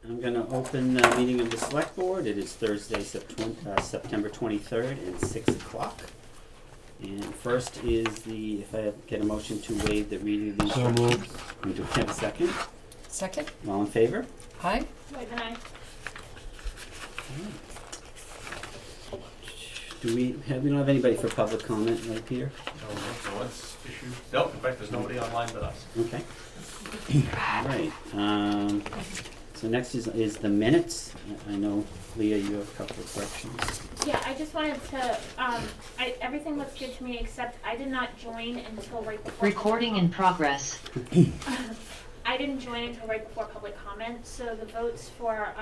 I'm going to open the meeting of the Select Board. It is Thursday, September 23rd at 6 o'clock. And first is if I get a motion to waive the reading of the instructions. Do we have a second? Second. All in favor? Aye. Wait, and I. We don't have anybody for public comment, right, Peter? No one's issued. Nope, in fact, there's nobody online but us. Okay. All right. So next is the minutes. I know, Leah, you have a couple of corrections. Yeah, I just wanted to, everything looks good to me except I did not join until right before. Recording in progress. I didn't join until right before public comment, so the votes for,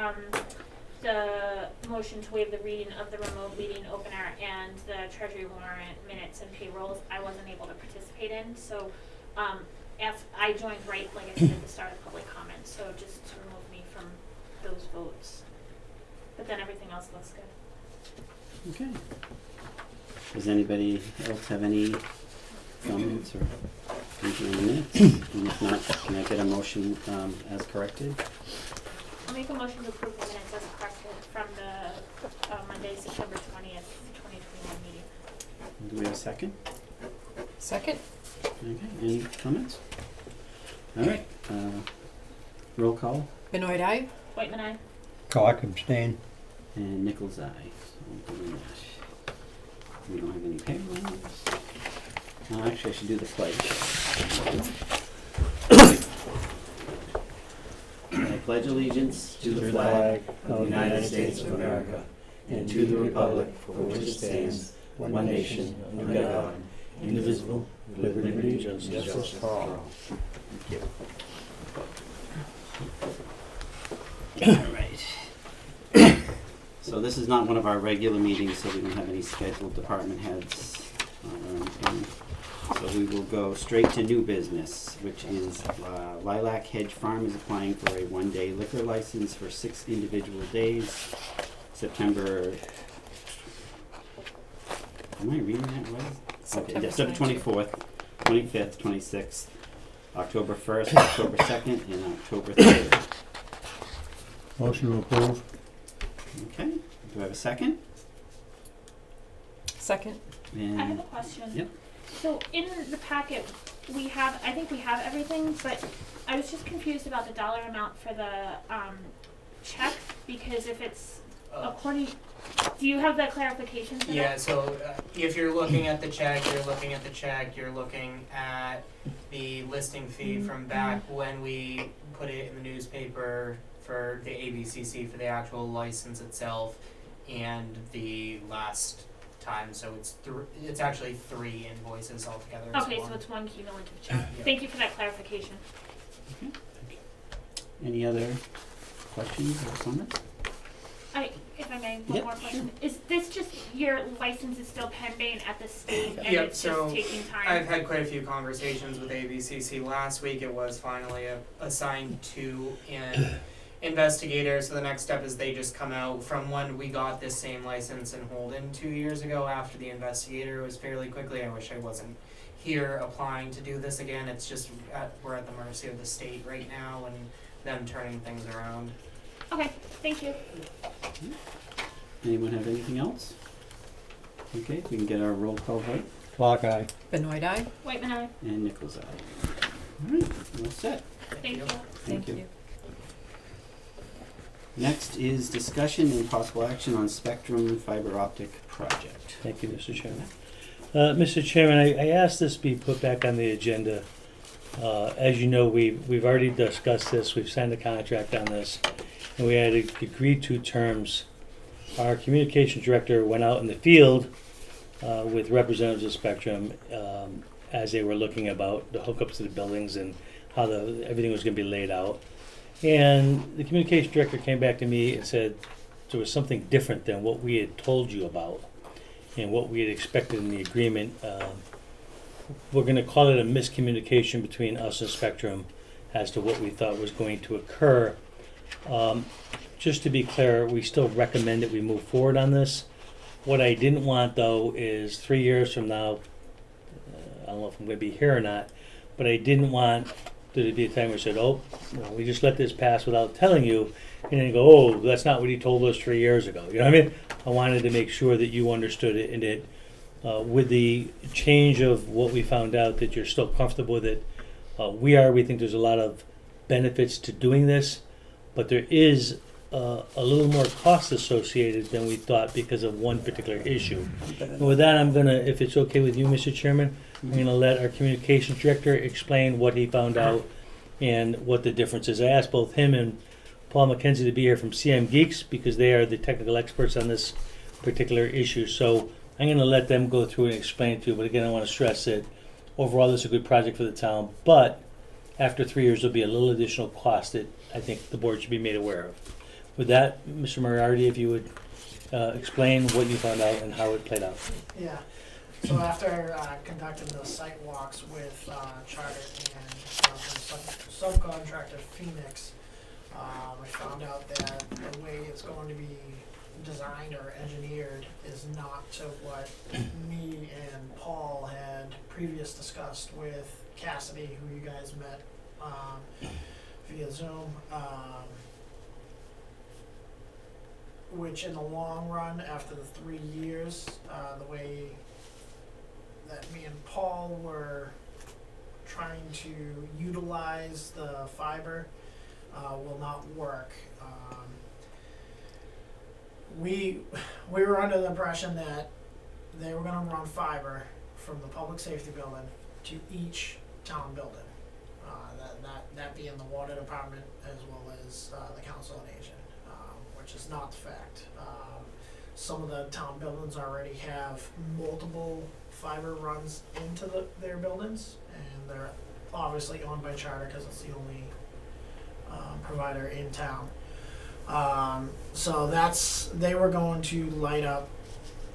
the motion to waive the reading of the remote meeting opener and the treasury warrant minutes and payrolls, I wasn't able to participate in, so, I joined right, like I said, at the start of public comment, so just to remove me from those votes. But then everything else looks good. Okay. Does anybody else have any comments or anything on the minutes? And if not, can I get a motion as corrected? I'll make a motion to approve the minutes as corrected from the Monday, September 20th, 2021 meeting. Do we have a second? Second. Okay, any comments? All right, roll call, Benoit aye. Whitman, aye. Clark abstain. and Nichols' eye. So we'll do that. We don't have any payrolls. Actually, I should do the pledge. I pledge allegiance to the flag of the United States of America and to the republic for which it stands, one nation, under God, indivisible, with liberty and justice for all. Thank you. All right. So this is not one of our regular meetings, so we don't have any scheduled department heads or anything. So we will go straight to new business, which is Lilac Hedge Farm is applying for a one-day liquor license for 6 individual days. September, am I reading that right? September September 22. 24th, 25th, 26th, October 1st, October 2nd, and October 3rd. Motion to approve. Okay, do I have a second? Second. And I have a question. Yep. So in the packet, I think we have everything, but I was just confused about the dollar amount for the check, because if it's according, do you have that clarification for Yeah, that? so if you're looking at the check, you're looking at the listing fee from back when we put it in the newspaper for the ABCC for the actual license itself, and the last time, so it's actually 3 invoices altogether. Okay, so it's one cumulative check. Yeah. Thank you for that clarification. Okay, thank you. Any other questions or comments? If I may, one Yep, more question. sure. Is this just your license is still pending at the state and Yep, it's so just taking time? I've had quite a few conversations with ABCC. Last week it was finally assigned to an investigator, so the next step is they just come out from when we got this same license in Holden 2 years ago after the investigator. It was fairly quickly. I wish I wasn't here applying to do this again. It's just we're at the mercy of the state right now and them turning things around. Okay, thank you. Anyone have anything else? Okay, we can get our roll call vote. Clark aye. Benoit aye. Whitman, aye. And Nichols' eye. All right, well set. Thank you. Thank you. Next is discussion and possible action on Spectrum fiber optic project. Thank you, Mr. Chairman. Mr. Chairman, I asked this be put back on the agenda. As you know, we've already discussed this. We've signed a contract on this, and we had agreed to terms. Our communications director went out in the field with representatives of Spectrum as they were looking about the hookups to the buildings and how everything was going to be laid out. And the communications director came back to me and said there was something different than what we had told you about and what we had expected in the agreement. We're going to call it a miscommunication between us and Spectrum as to what we thought was going to occur. Just to be clear, we still recommend that we move forward on this. What I didn't want, though, is 3 years from now, I don't know if I'm going to be here or not, but I didn't want there'd be a time where we said, oh, you know, we just let this pass without telling you, and then you go, oh, that's not what he told us 3 years ago. You know what I mean? I wanted to make sure that you understood it, and that with the change of what we found out, that you're still comfortable with it. We think there's a lot of benefits to doing this, but there is a little more cost associated than we thought because of one particular issue. And with that, I'm gonna, if it's okay with you, Mr. Chairman, I'm gonna let our communications director explain what he found out and what the difference is. I asked both him and Paul McKenzie to be here from CM Geeks because they are the technical experts on this particular issue. So I'm gonna let them go through and explain it to you, but again, I wanna stress that overall this is a good project for the town, but after 3 years, there'll be a little additional cost that I think the board should be made aware of. With that, Mr. Moriarty, if you would explain what you found out and how it played out. Yeah, so after conducting the site walks with Charter and subcontractor Phoenix, I found out that the way it's going to be designed or engineered is not to what me and Paul had previously discussed with Cassidy, who you guys met via Zoom. Which in the long run, after the 3 years, the way that me and Paul were trying to utilize the fiber will not work. We were under the impression that they were gonna run fiber from the public safety building to each town building. That being the water department as well as the council on aging. Which is not the fact. Some of the town buildings already have multiple fiber runs into their buildings, and they're obviously owned by Charter because it's the only provider in town. So they were going to light up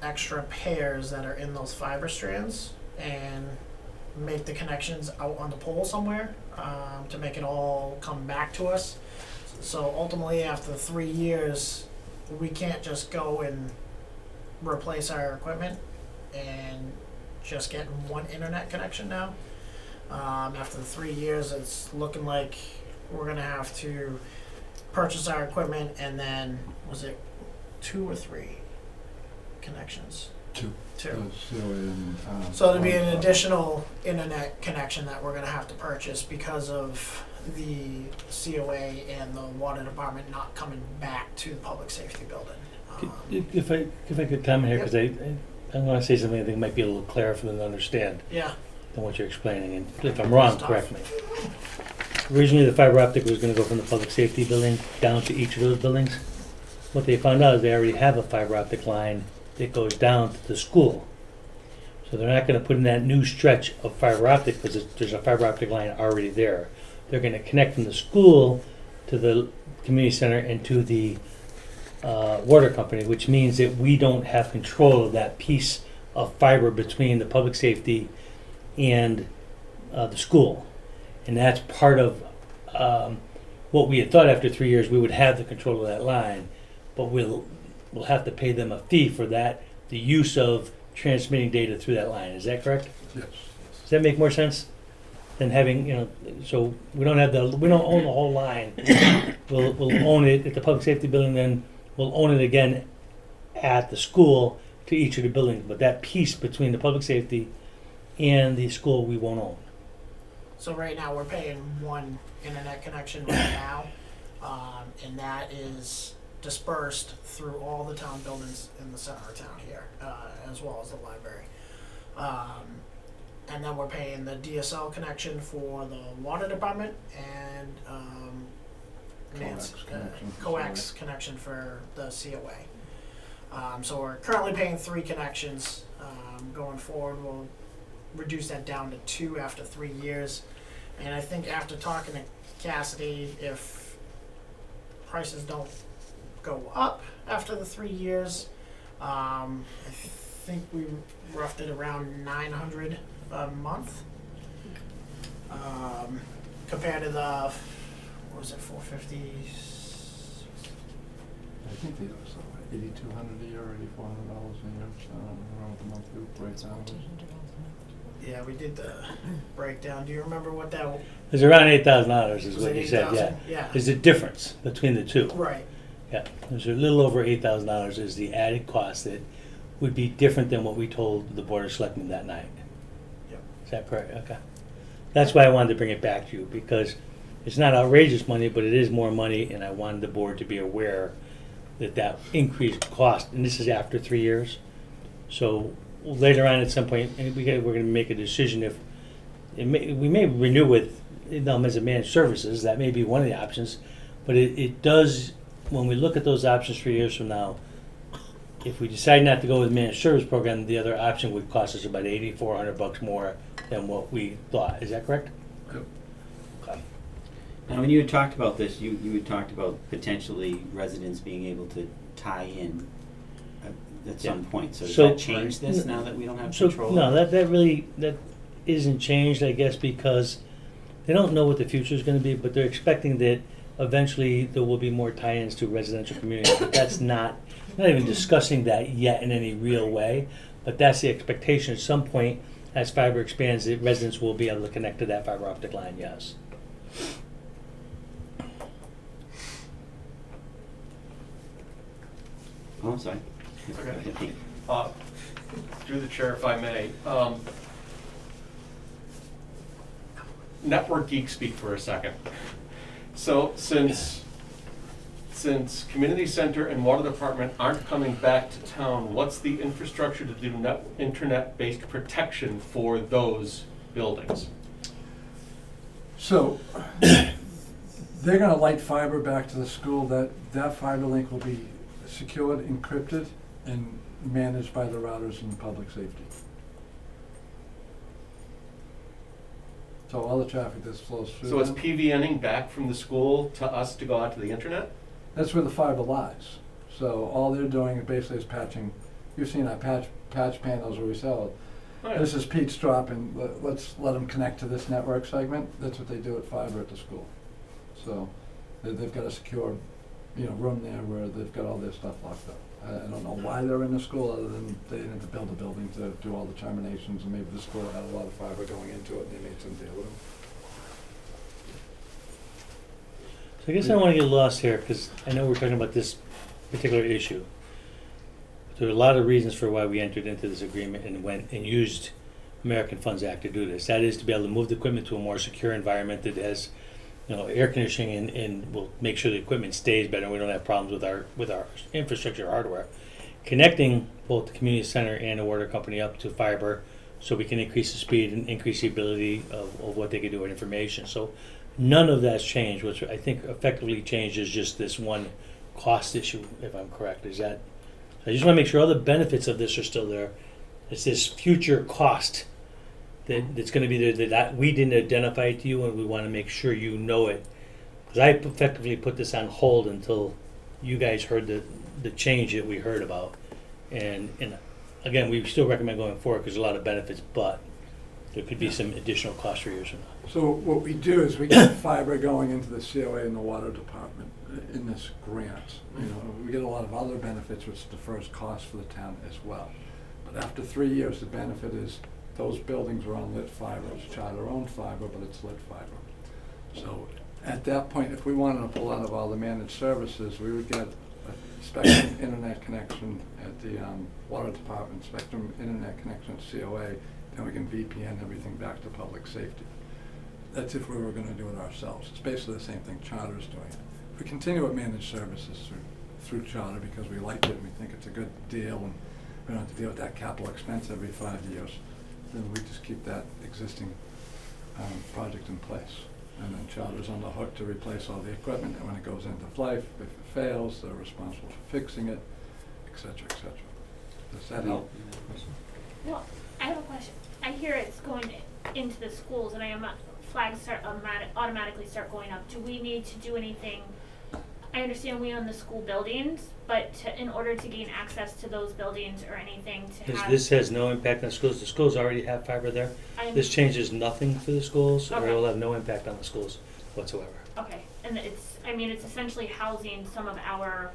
extra pairs that are in those fiber strands and make the connections out on the pole somewhere to make it all come back to us. So ultimately, after 3 years, we can't just go and replace our equipment and just get one internet connection now. After the 3 years, it's looking like we're gonna have to purchase our equipment and then, was it 2 or 3 connections? Two. So there'll be an additional internet connection that we're gonna have to purchase because of the COA and the water department not coming back to the public safety building. If I could comment here, because I want to say something I think might be a little clearer for them to understand Yeah. than what you're explaining, and if I'm wrong, correct me. Originally, the fiber optic was going to go from the public safety building down to each of those buildings. What they found out is they already have a fiber optic line that goes down to the school. So they're not going to put in that new stretch of fiber optic because there's a fiber optic line already there. They're going to connect from the school to the community center and to the water company, which means that we don't have control of that piece of fiber between the public safety and the school. And that's part of what we had thought after 3 years we would have the control of that line, but we'll have to pay them a fee for that, the use of transmitting data through that line. Is that correct? Yes. Does that make more sense than having, so we don't own the whole line. We'll own it at the public safety building, then we'll own it again at the school to each of the buildings, but that piece between the public safety and the school we won't own. So right now, we're paying one internet connection right now, and that is dispersed through all the town buildings in the center of town here, as well as the library. And then we're paying the DSL connection for the water department and coax connection for the COA. So we're currently paying 3 connections. Going forward, we'll reduce that down to 2 after 3 years. And I think after talking to Cassidy, if prices don't go up after the 3 years, I think we roughed it around $900 a month, compared to the, what was it, $450? I think they are somewhere, $8,200 a year, $8,400 a year, so I don't remember what the monthly breakdown was. Yeah, we did the breakdown. Do you remember what that? It's around $8,000 is Was what it you said, yeah. 8,000? Yeah. Is the difference between the two. Right. Yeah, there's a little over $8,000 is the added cost that would be different than what we told the Board of Selectmen that night. Yep. Is that correct? Okay. That's why I wanted to bring it back to you, because it's not outrageous money, but it is more money, and I wanted the board to be aware that that increased cost, and this is after 3 years. So later on at some point, and we're gonna make a decision if, we may renew with them as a managed services, that may be one of the options, but it does, when we look at those options 3 years from now, if we decide not to go with managed service program, the other option would cost us about $8,400 more than what we thought. Is that correct? Yep. Okay. Now, when you had talked about this, you had talked about potentially residents being able to tie in at some point. So does So- that change this now that we don't have So, control? no, that isn't changed, I guess, because they don't know what the future is gonna be, but they're expecting that eventually there will be more tie-ins to residential communities, but that's not even discussing that yet in any real way, but that's the expectation. At some point, as fiber expands, that residents will be able to connect to that fiber optic line, yes. Oh, I'm sorry. Okay. Through the chair, if I may. Network geek speak for a second. So since community center and water department aren't coming back to town, what's the infrastructure to do internet-based protection for those buildings? So, they're gonna light fiber back to the school. That fiber link will be secured, encrypted, and managed by the routers and public safety. So all the traffic that flows through So it's them, PVNing back from the school to us to go out to the internet? that's where the fiber lies. So all they're doing basically is patching. You've seen our patch panels where we sell it. Oh, yeah. This is Pete's dropping, let's let them connect to this network segment. That's what they do at fiber at the school. So they've got a secure, room there where they've got all their stuff locked up. I don't know why they're in the school, other than they had to build a building to do all the terminations, and maybe the school had a lot of fiber going into it, and they made some deal with them. So I guess I don't want to get lost here, because I know we're talking about this particular issue. There are a lot of reasons for why we entered into this agreement and went and used American Funds Act to do this. That is to be able to move the equipment to a more secure environment that has, air conditioning and will make sure the equipment stays better. We don't have problems with our infrastructure hardware. Connecting both the community center and the water company up to fiber, so we can increase the speed and increase the ability of what they can do with information. So none of that's changed. Which I think effectively changed is just this one cost issue, if I'm correct. Is that? I just want to make sure all the benefits of this are still there. It's this future cost that's going to be there that we didn't identify to you, and we want to make sure you know it. Because I effectively put this on hold until you guys heard the change that we heard about. And again, we still recommend going forward because there's a lot of benefits, but there could be some additional costs for years from now. So what we do is we get fiber going into the COA and the water department in this grant. We get a lot of other benefits, which defers costs for the town as well. But after 3 years, the benefit is those buildings are on lit fiber. It's charter-owned fiber, but it's lit fiber. So at that point, if we wanted to pull out of all the managed services, we would get a Spectrum internet connection at the water department, Spectrum internet connection at COA, then we can VPN everything back to public safety. That's if we were going to do it ourselves. It's basically the same thing Charter is doing. If we continue with managed services through Charter because we like it and we think it's a good deal and we don't have to deal with that capital expense every 5 years, then we just keep that existing project in place. And then Charter's on the hook to replace all the equipment, and when it goes into life, if it fails, they're responsible for fixing it, et cetera, et cetera. Does that help? Well, I have a question. I hear it's going into the schools, and flags automatically start going up. Do we need to do anything? I understand we own the school buildings, but in order to gain access to those buildings or anything to have... This has no impact on schools. The schools already have fiber there. This changes nothing for the schools, or Okay. it will have no impact on the schools whatsoever. Okay, and it's essentially housing some of our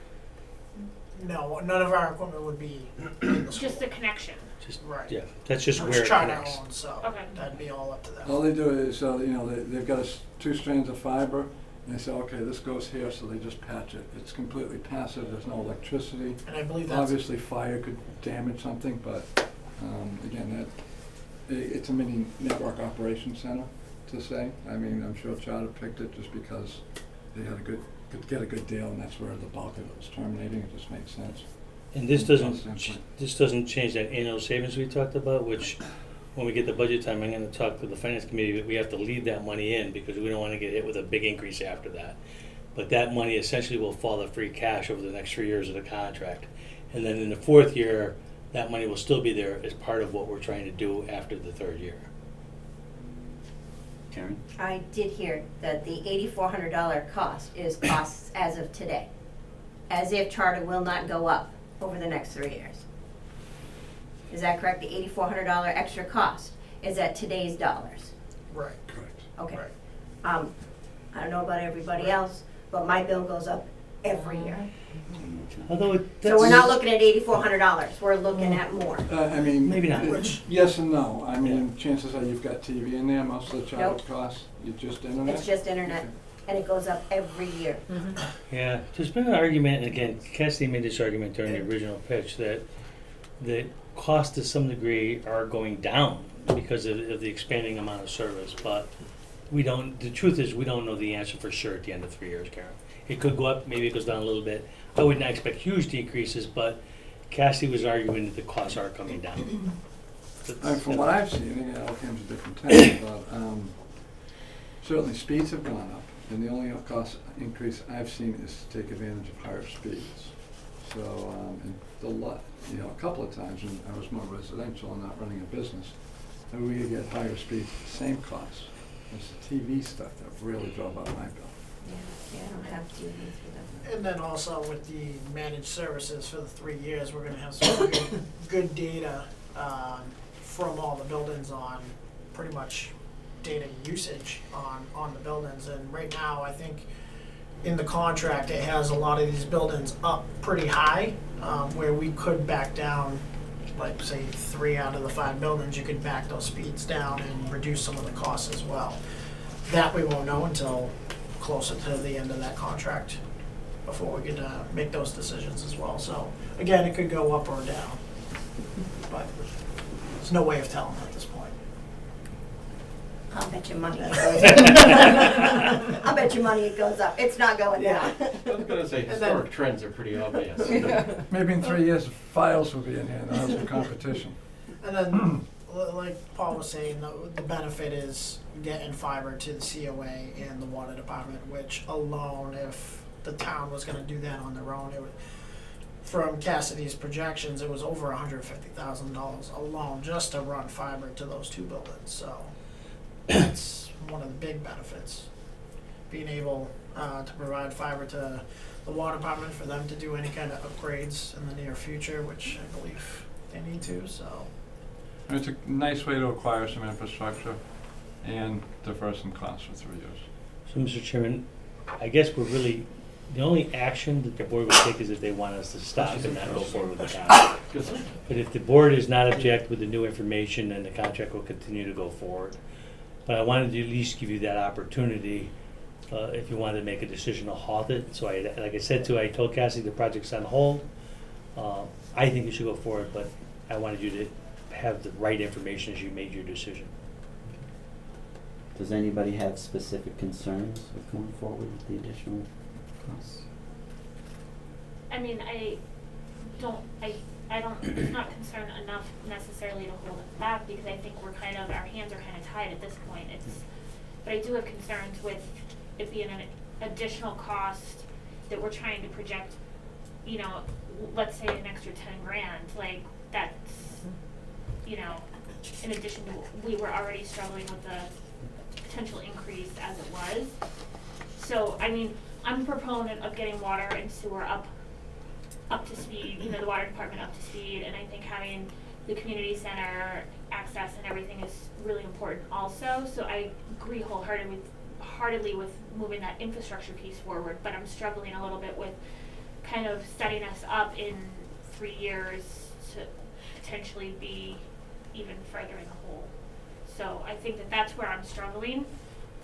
No, none of our equipment would be in the school. Just the connection. Just, Right. yeah, that's just Which where it Charter connects. owns, so Okay. that'd be all up to them. All they do is, they've got two strands of fiber, and they say, okay, this goes here, so they just patch it. It's completely passive, there's no electricity. And I believe that's, Obviously, fire could damage something, but, again, it's a mini network operations center, to say. I mean, I'm sure Charter picked it just because they had could get a good deal, and that's where the bulk of it was terminating. It just makes sense. And this Cost doesn't, standpoint. this doesn't change that annual savings we talked about, which, when we get the budget time, I'm gonna talk to the finance committee, that we have to leave that money in, because we don't wanna get hit with a big increase after that. But that money essentially will fall to free cash over the next 3 years of the contract. And then in the fourth year, that money will still be there as part of what we're trying to do after the third year. Karen? I did hear that the $8,400 cost is costs as of today, as if Charter will not go up over the next 3 years. Is that correct? The $8,400 extra cost is at today's dollars? right, Correct. Okay. right. I don't know about everybody else, but my bill goes up every year. Although So we're not looking at $8,400, we're looking at more. I mean. Maybe not. Which- Yes and no. I mean, chances are you've got TV in there, most of the Charter Nope. costs, you just internet. It's just internet, and it goes up every year. Yeah, there's been an argument, and again, Cassidy made this argument during the original pitch, that the costs to some degree are going down because of the expanding amount of service, but we don't, the truth is, we don't know the answer for sure at the end of 3 years, Karen. It could go up, maybe it goes down a little bit. I would not expect huge decreases, but Cassidy was arguing that the costs are coming down. From what I've seen, again, it all comes to different times, but certainly speeds have gone up, and the only cost increase I've seen is to take advantage of higher speeds. So, a couple of times when I was more residential and not running a business, and we could get higher speeds, same cost. It's the TV stuff that really drove up my bill. Yeah, I don't have TVs for them. And then also with the managed services for the 3 years, we're gonna have some good data from all the buildings on pretty much data usage on the buildings. And right now, I think in the contract, it has a lot of these buildings up pretty high, where we could back down, like say 3 out of the 5 buildings, you could back those speeds down and reduce some of the costs as well. That we won't know until closer to the end of that contract before we could make those decisions as well. So again, it could go up or down, but there's no way of telling at this point. I'll bet you money it goes up. I'll bet you money it goes up. It's not going down. I was gonna say, historic trends are pretty obvious. Maybe in 3 years, files will be in here, and I'll have some competition. And then, like Paul was saying, the benefit is getting fiber to the COA and the water department, which alone, if the town was gonna do that on their own, it would, from Cassidy's projections, it was over $150,000 alone just to run fiber to those 2 buildings, so that's one of the big benefits. Being able to provide fiber to the water department for them to do any kind of upgrades in the near future, which I believe they need to, so. It's a nice way to acquire some infrastructure and defer some costs for 3 years. So, Mr. Chairman, I guess we're really, the only action that the board would take is if they want us to stop and not go forward with the contract. But if the board does not object with the new information, then the contract will continue to go forward. But I wanted to at least give you that opportunity, if you wanted to make a decision to halt it. So like I said I told Cassie the project's on hold. I think you should go forward, but I wanted you to have the right information as you made your decision. Does anybody have specific concerns with going forward with the additional costs? I mean, I don't, it's not concerned enough necessarily to hold it back, because I think our hands are kind of tied at this point. But I do have concerns with it being an additional cost that we're trying to project, let's say an extra 10 grand, like that's, in addition to, we were already struggling with the potential increase as it was. So, I mean, I'm a proponent of getting water and sewer up to speed, the water department up to speed, and I think having the community center access and everything is really important also. So I agree wholeheartedly with moving that infrastructure piece forward, but I'm struggling a little bit with kind of setting us up in 3 years to potentially be even further in the hole. So I think that that's where I'm struggling.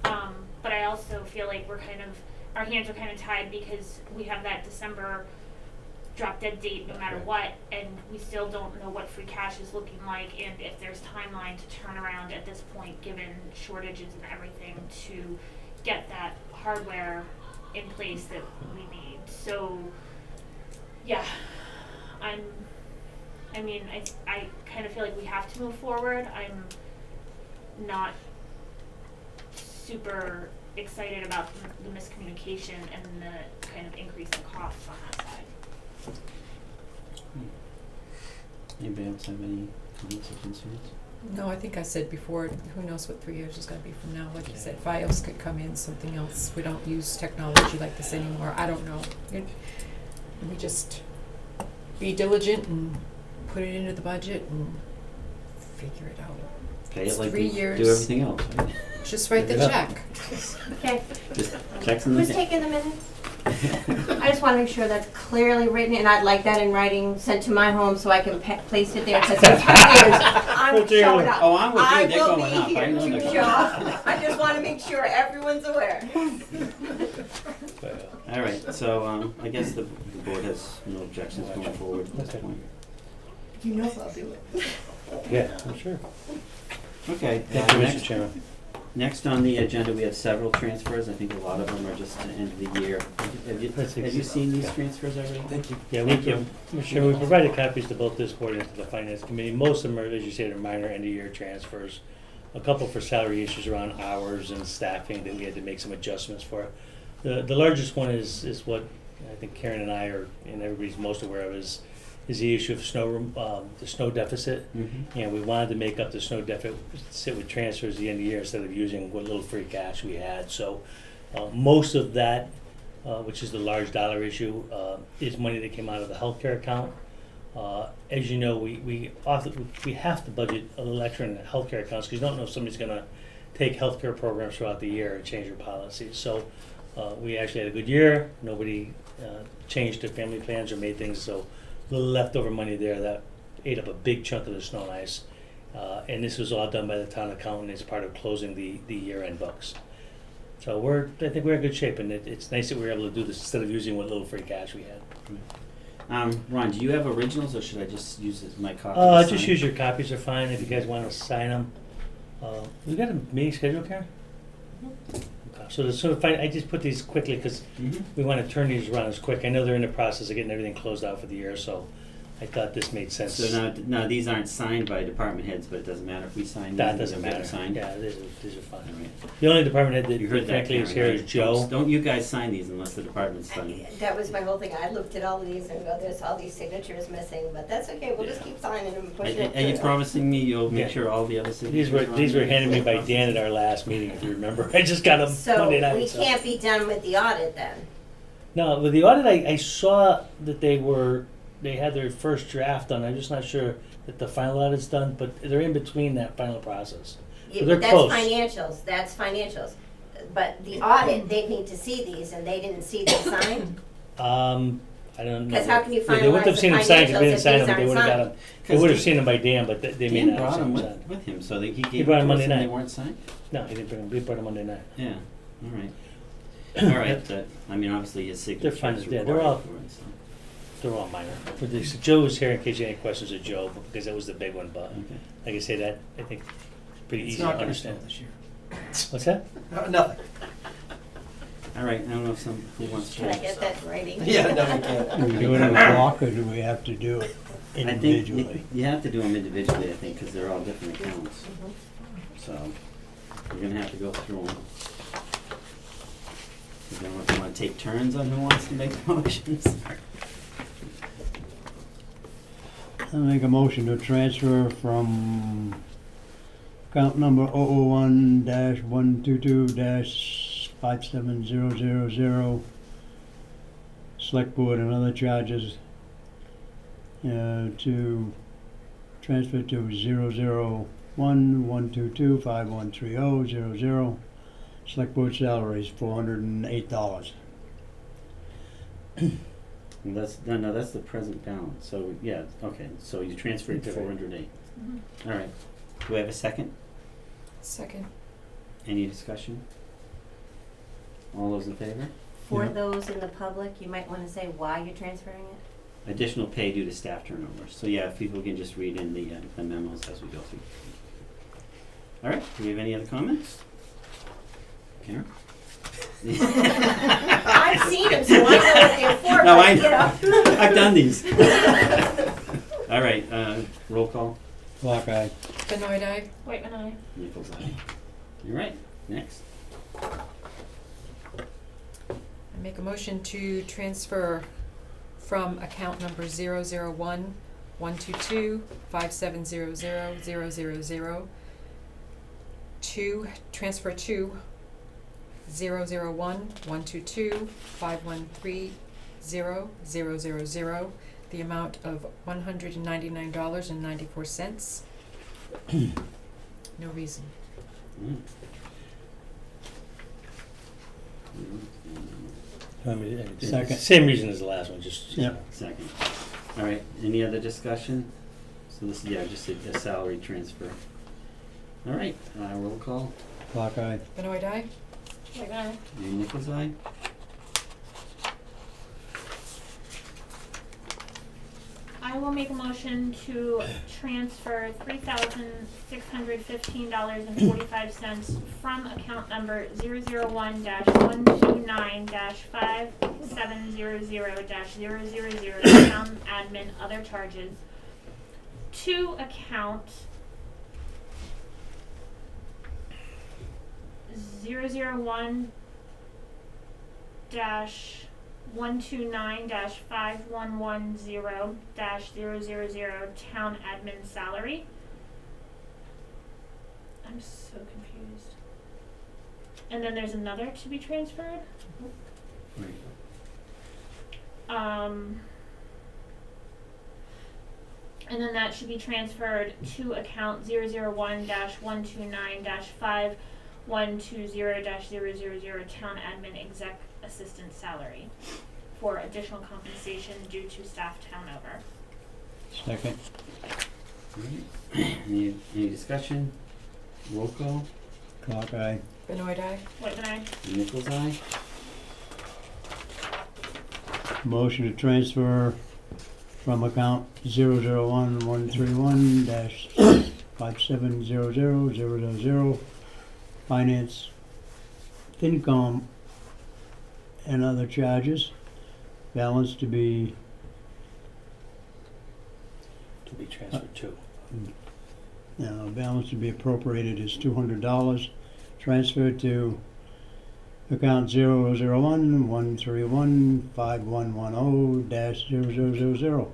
But I also feel like our hands are kind of tied because we have that December drop dead date no matter what, and we still don't know what free cash is looking like and if there's timeline to turn around at this point given shortages and everything to get that hardware in place that we need. So yeah, I kind of feel like we have to move forward. I'm not super excited about the miscommunication and the kind of increase in costs on that side. Anybody else have any comments or concerns? No, I think I said before, who knows what 3 years is gonna be from now. Like you said, FiOS could come in, something else. We don't use technology like this anymore. I don't know. We just be diligent and put it into the budget and figure it out. Pay It's it like 3 we years. do everything else, right? Just write the Yeah. check. Okay, Just checks in the who's thing. taking the minutes? I just wanna make sure that's clearly written, and I'd like that in writing, sent to my home so I can place it there. It says, in 3 years, I'm showing up. Oh, I'm with you, I they're will going be up. I here know to they're show going up. I just wanna make sure everyone's aware. All right, so I guess the board has no objections going forward at this Okay. point. You know I'll do it. Yeah, I'm sure. Okay, Thank you, Mr. next, Chairman. next on the agenda, we have several transfers. I think a lot of them are just to end of the year. Have you seen these transfers already? Thank you. Yeah, Thank you. Mr. Chairman, we provided copies to both this board and to the finance committee. Most of them are, as you say, they're minor end-of-year transfers. A couple for salary issues around hours and staffing that we had to make some adjustments for. The largest one is what I think Karen and I are, and everybody's most aware of, is the issue of the snow deficit. Mm-hmm. And we wanted to make up the snow deficit with transfers at the end of the year instead of using what little free cash we had. So most of that, which is the large dollar issue, is money that came out of the healthcare account. As you know, we have to budget a little extra in the healthcare accounts because you don't know if somebody's going to take healthcare programs throughout the year and change their policies. So we actually had a good year. Nobody changed their family plans or made things, so a little leftover money there that ate up a big chunk of the snow and ice. And this was all done by the town accountant as part of closing the year-end books. So I think we're in good shape, and it's nice that we were able to do this instead of using what little free cash we had. Ron, do you have originals, or should I just use my copy? to Just sign? use your copies are fine if you guys want to sign them. We got a meeting scheduled, Karen? Okay, so the sort of I just put these quickly because Mhm. we want to turn these around as quick. I know they're in the process of getting everything closed out for the year, so I thought this made sense. So now these aren't signed by department heads, but it doesn't matter if we sign these. That doesn't they'll get matter. Signed. Yeah, these are fine. All right. The only department head You that heard that, frankly is here Karen, is right? Joe. Don't you guys sign these unless the department's signing. That was my whole thing. I looked at all of these and go, there's all these signatures missing, but that's okay. We'll just Yeah. keep signing and pushing it Are you through. promising me you'll make Yeah. sure all the other signatures These are on were there? handed me by Dan at our last meeting, if you remember. I just got them So Monday night. we can't be done with the audit then. No, with the audit, I saw that they had their first draft done. I'm just not sure that the final audit's done, but they're in between that final process. Yeah, So they're but close. that's financials. But the audit, they need to see these and they didn't see them signed. I don't know. 'Cause how can you Yeah, they wouldn't have finalize seen the them signed 'cause we financials didn't if sign these them. They aren't would have got signed? them. They would have seen them by Dan, but they may Dan not have brought seen them them signed. with him, so that he gave brought them them to us Monday and they night. weren't signed? No, he didn't bring them. He brought them Monday night. Yeah, all right. All right, but, I mean, obviously his signature is fine, required yeah, they're all- for it, so. They're all minor. But Joe was here in case you had any questions of Joe, because that was the big one. But Okay. like I say, that I think it's pretty It's easy not to gonna understand. snow this year. What's that? Nothing. All right, I don't know if who wants to. Can I get that in writing? Yeah, no, you can't. Do we do it in block, or do we have to do it I think individually? you have to do them individually, I think, because they're all different accounts. Mhm. So we're gonna have to go through them. I don't know if you want to take turns on who wants to make the motions. I make a motion to transfer from account number 001-122-57000, select board and other charges, to transfer to 001-122-513000, select board salaries, $408. No, that's the present balance, so, yeah, okay, so you transferred Okay. 408. Mhm. All right, do I have a second? Second. Any discussion? All those in favor? For Yeah. those in the public, you might wanna say why you're transferring it. Additional pay due to staff turnover, so yeah, if people can just read in the memos as we go through. All right, do we have any other comments? Karen? I've seen them, so I know what they're for, No, I but, you know. I've done these. All right, roll call. Clock eye. Benoit eye. Wait, when I. Nichols eye. All right, next. I make a motion to transfer from account number 001-122-5700-000 to transfer to 001-122-513-0000, the amount of $199.94. No reason. Mm. Second. Same reason as the last one, just. Yep. Second. All right, any other discussion? So this, yeah, just a salary transfer. All right, roll call. Clock eye. Benoit eye. Wait, when I. And Nichols eye. I will make a motion to transfer $3,615.45 from account number 001-129-5700-000 town admin other charges to account 001-129-5110-000 town admin salary. I'm so confused. And then there's another to be transferred. Right. And then that should be transferred to account 001-129-5120-000 town admin exec assistant salary for additional compensation due to staff turnover. Second. All right. Any discussion? Roll call. Clock eye. Benoit eye. Wait, when I. Nichols eye. Motion to transfer from account 001-131-5700-000, finance, income, and other charges. Balance to be transferred to. balance to be appropriated is $200. Transferred to account 001-131-5110-0000.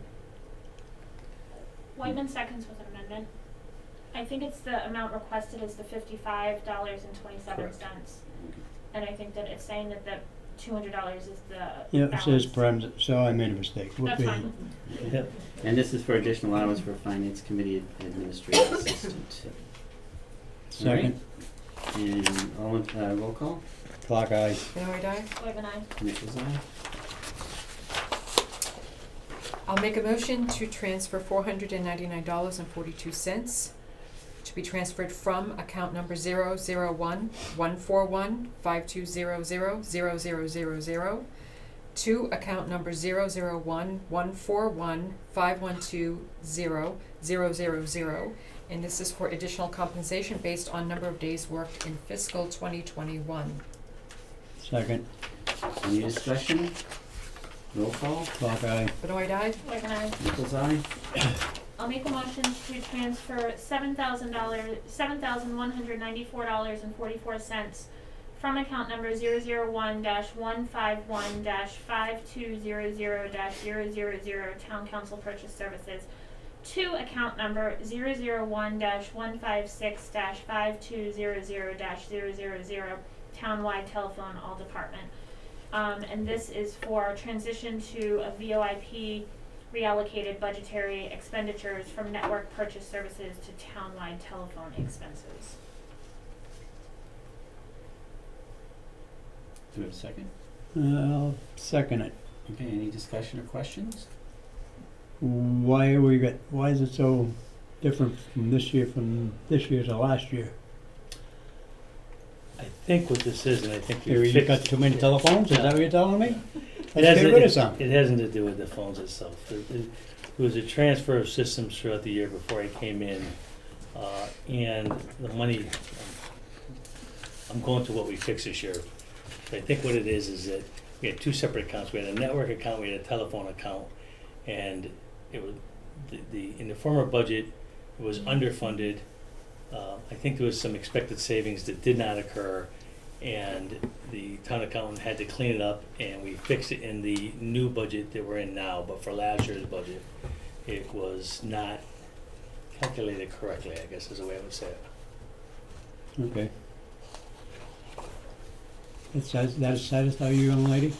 Whiteman seconds with an amendment. I think it's the amount requested is the $55.27. And I think that it's saying that the $200 is the Yeah, it says balance. so I made a mistake. That's fine. Yep. And this is for additional hours for Finance Committee Administrative Assistant. Second. And all in, roll call. Clock eye. Benoit eye. Wait, when I. Nichols eye. I'll make a motion to transfer $499.42 to be transferred from account number 001-141-5200-0000 to account number 001-141-512-0000, and this is for additional compensation based on number of days worked in fiscal 2021. Second. Any discussion? Roll call. Clock eye. Benoit eye. Wait, when I. Nichols eye. I'll make a motion to transfer $7,194.44 from account number 001-151-5200-000 town council purchase services to account number 001-156-5200-000 townwide telephone all department. And this is for transition to a VoIP reallocated budgetary expenditures from network purchase services to townwide telephone expenses. Do we have a second? I'll second it. Okay, any discussion or questions? Why is it so different from this year to last year? I think what this is, and I think we You fixed. got too many telephones, is that what you're telling me? It Let's hasn't, get rid of some. it hasn't to do with the phones itself. It was a transfer of systems throughout the year before I came in, and the money, I'm going to what we fixed this year. I think what it is that we had two separate accounts. We had a network account, we had a telephone account, and it was, in the former budget, it was underfunded. I think there was some expected savings that did not occur, and the town accountant had to clean it up, and we fixed it in the new budget that we're in now. But for last year's budget, it was not calculated correctly, I guess is the way I would say it. Okay. That satisfy you, young lady?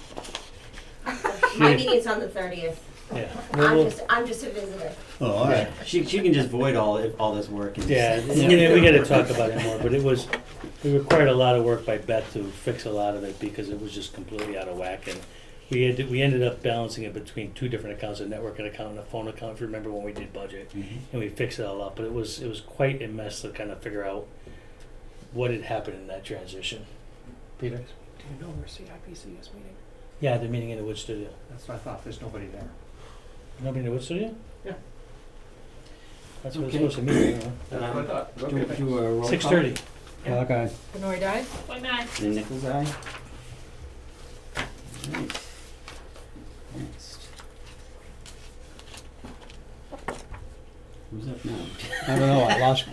My meeting's on the 30th. Yeah. I'm just a visitor. Oh, all right. She can just void all this work and Yeah, just, we gotta talk about it more, but it required a lot of work by Beth to fix a lot of it because it was just completely out of whack, and we ended up balancing it between two different accounts, a network account and a phone account, if you remember when we did budget, and we fixed it all up, but it was quite a mess to kind of figure out what had happened in that transition. Peter? Do you know where CIPC is meeting? Yeah, they're meeting in the Wood Studio. That's what I thought, there's nobody there. Nobody in the Wood Studio? Yeah. That's what it's Okay. supposed to mean, huh? That's what I thought. Okay, thanks. do a roll call. 6:30. Okay. Benoit eye? Whitman, aye. And Nichols eye. Alright. Next. Who's up now? I don't know, I got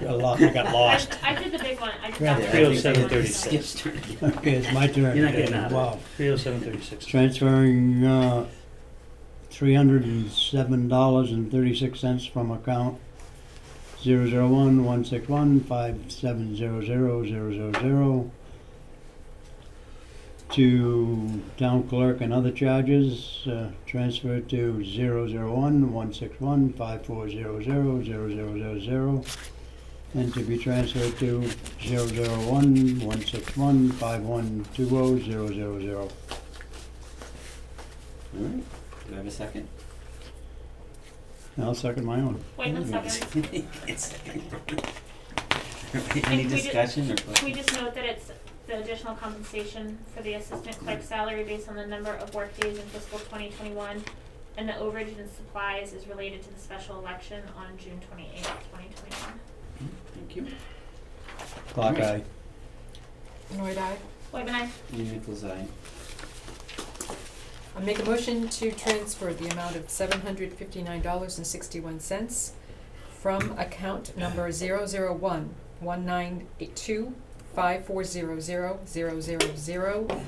lost. I did the big one, I did Right. that. Three oh one. seven 36. Skip's turn. Okay, it's my turn. You're not getting out of it. Wow. 30736. Transferring, $307.36 from account 001-161-5700-000 to town clerk and other charges, transfer to 001-161-5400-0000, and to be transferred to 001-161-5120-000. Alright, do I have a second? I'll second my own. Whitman, second. Any And we discussion or Can we questions? just note that it's the additional compensation for the assistant clerk salary based on the number of workdays in fiscal 2021, and the overage and supplies is related to the special election on June 28th, 2021. Thank you. Clock eye. Benoit eye? Whitman, aye. And Nichols eye. I make a motion to transfer the amount of $759.61 from account number 001-1982-5400-000,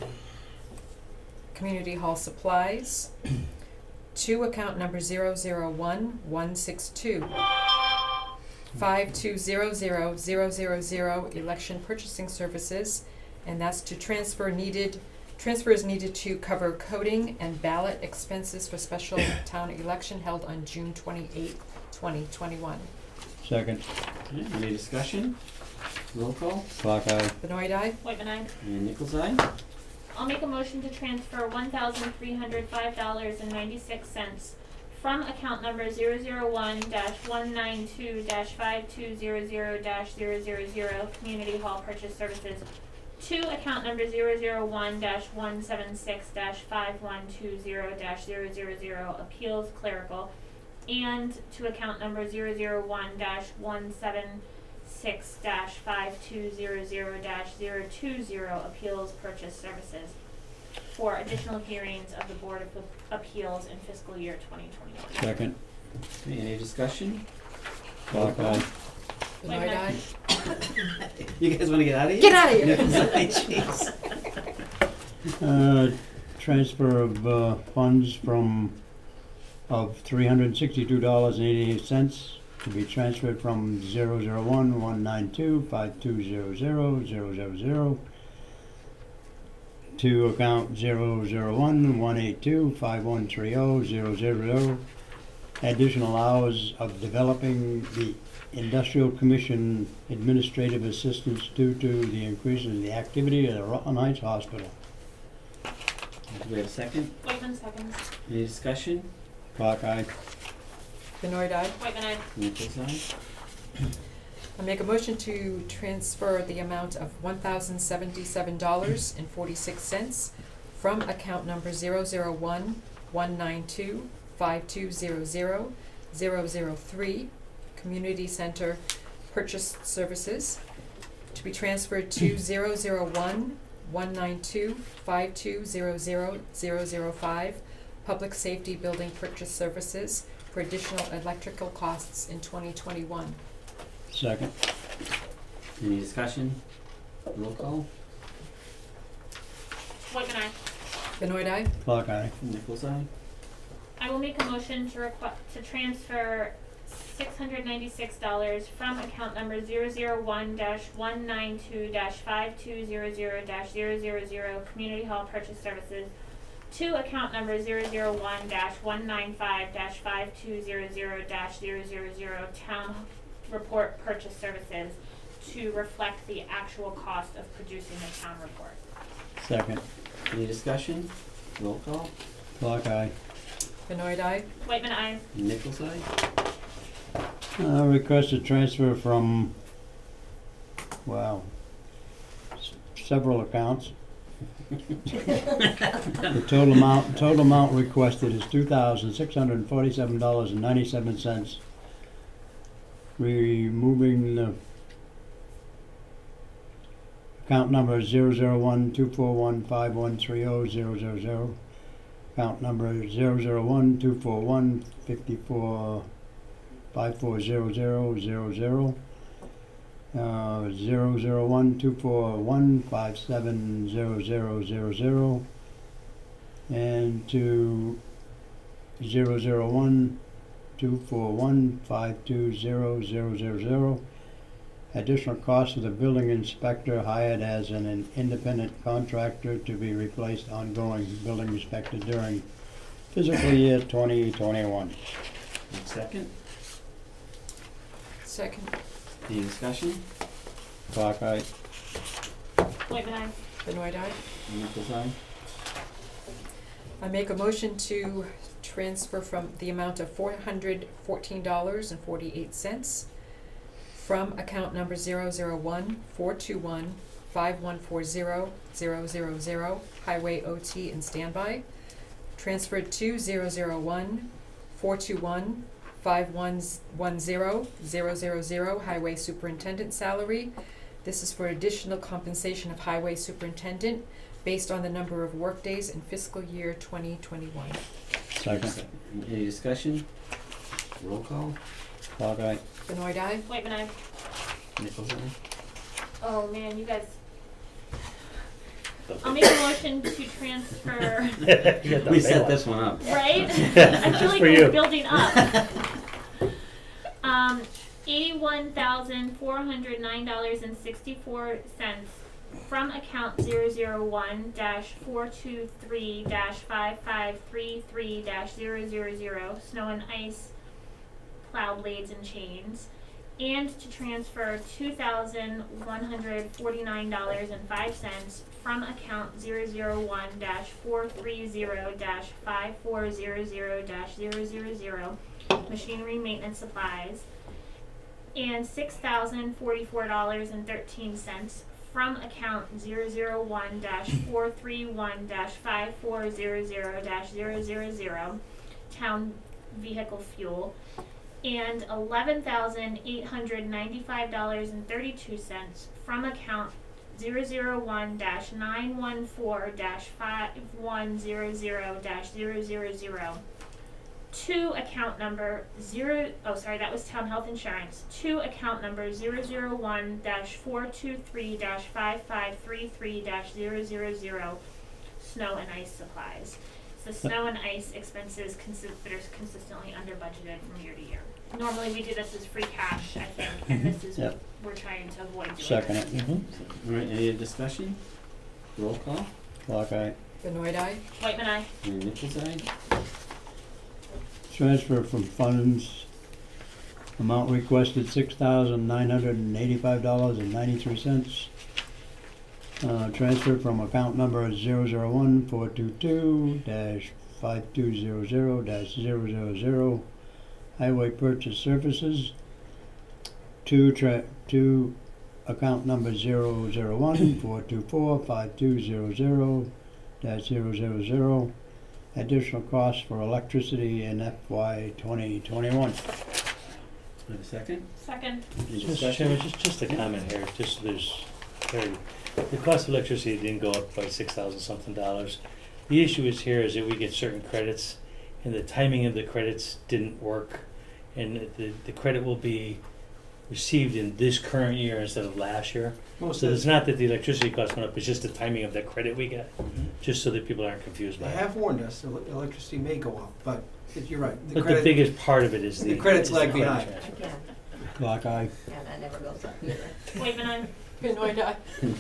Community Hall Supplies, to account number 001-162-5200-000, Election Purchasing Services, and that's to transfer is needed to cover coding and ballot expenses for special town election held on June 28th, 2021. Second. Okay, any discussion? Roll call. Clock eye. Benoit eye? Whitman, aye. And Nichols eye. I'll make a motion to transfer $1,305.96 from account number 001-192-5200-000, Community Hall Purchase Services, to account number 001-176-5120-000, Appeals Clerical, and to account number 001-176-5200-020, Appeals Purchase Services, for additional hearings of the Board of Appeals in fiscal year 2021. Second. Okay, any discussion? Clock eye. Benoit eye? You guys wanna get out of here? Get out of here. Nichols eye, jeez. Transfer of funds of $362.88 to be transferred from 001-192-5200-000 to account 001-182-5130-000. Additional hours of developing the Industrial Commission administrative assistance due to the increase in the activity at the Rutland Heights Hospital. Do we have a second? Whitman seconds. Any discussion? Clock eye. Benoit eye. Whitman, aye. Nichols eye? I make a motion to transfer the amount of $1,077.46 from account number 001-192-5200-003, Community Center Purchase Services, to be transferred to 001-192-5200-005, Public Safety Building Purchase Services, for additional electrical costs in 2021. Second. Any discussion? Roll call? Whitman, aye. Benoit eye. Clock eye. Nichols eye? I will make a motion to transfer $696 from account number 001-192-5200-000 Community Hall Purchase Services to account number 001-195-5200-000 Town Report Purchase Services to reflect the actual cost of producing the town report. Second. Any discussion? Roll call? Clock eye. Benoit eye. Whitman, aye. Nichols eye? Request a transfer from, wow, several accounts. The total amount requested is $2,647.97. Removing the account number 001-241-5130-000, account number 001-241-54 540000, 001-241-570000, and to 001-241-52000. Additional cost of the building inspector hired as an independent contractor to be replaced ongoing building inspector during fiscal year 2021. Second? Second. Any discussion? Clock eye. Whitman, aye. Benoit eye. Nichols eye? I make a motion to transfer from the amount of $414.48 from account number 001-421-5140-000, Highway OT and Standby, transferred to 001-421-5110-000, Highway Superintendent Salary. This is for additional compensation of Highway Superintendent based on the number of workdays in fiscal year 2021. Second. Any discussion? Roll call? Clock eye. Benoit eye. Whitman, aye. Nichols eye? Oh man, you guys. I'll make a motion to transfer. We set this one up. Right? I feel like for we're you. building up. $81,409.64 from account 001-423-5533-000 Snow and Ice Plow Blades and Chains, and to transfer $2,149.05 from account 001-430-5400-000 Machinery Maintenance Supplies, and $6,044.13 from account 001-431-5400-000 Town Vehicle Fuel, and $11,895.32 from account 001-914-5100-000 to account number that was Town Health Insurance, to account number 001-423-5533-000 Snow and Ice Supplies. It's the snow and ice expenses that are consistently under budgeted from year to year. Normally we do this as free cash, I think, and this is Yep. we're trying to avoid doing. Second it. All right, any discussion? Roll call? Clock eye. Benoit eye. Whitman, aye. And Nichols eye? Transfer from funds, amount requested $6,985.93. Transfer from account number 001-422-5200-000 Highway Purchase Services to account number 001-424-5200-000 additional costs for electricity in FY 2021. Have a second? Second. Any Mr. discussion? Chairman, just a comment here, just there's very, the cost of electricity didn't go up by $6,000 something. The issue is here is that we get certain credits, and the timing of the credits didn't work, and the credit will be received in this current year instead of last year. Most So of it's not that the electricity cost went up, it's just the timing of the credit we get, Mhm. just so that people aren't confused by they it. have warned us, electricity may go up, but you're right. But the biggest part of it is the the. credits is the lag credit behind. transfer. Again, Clock eye. yeah, that never goes up either. Waitman, aye. Benoit eye.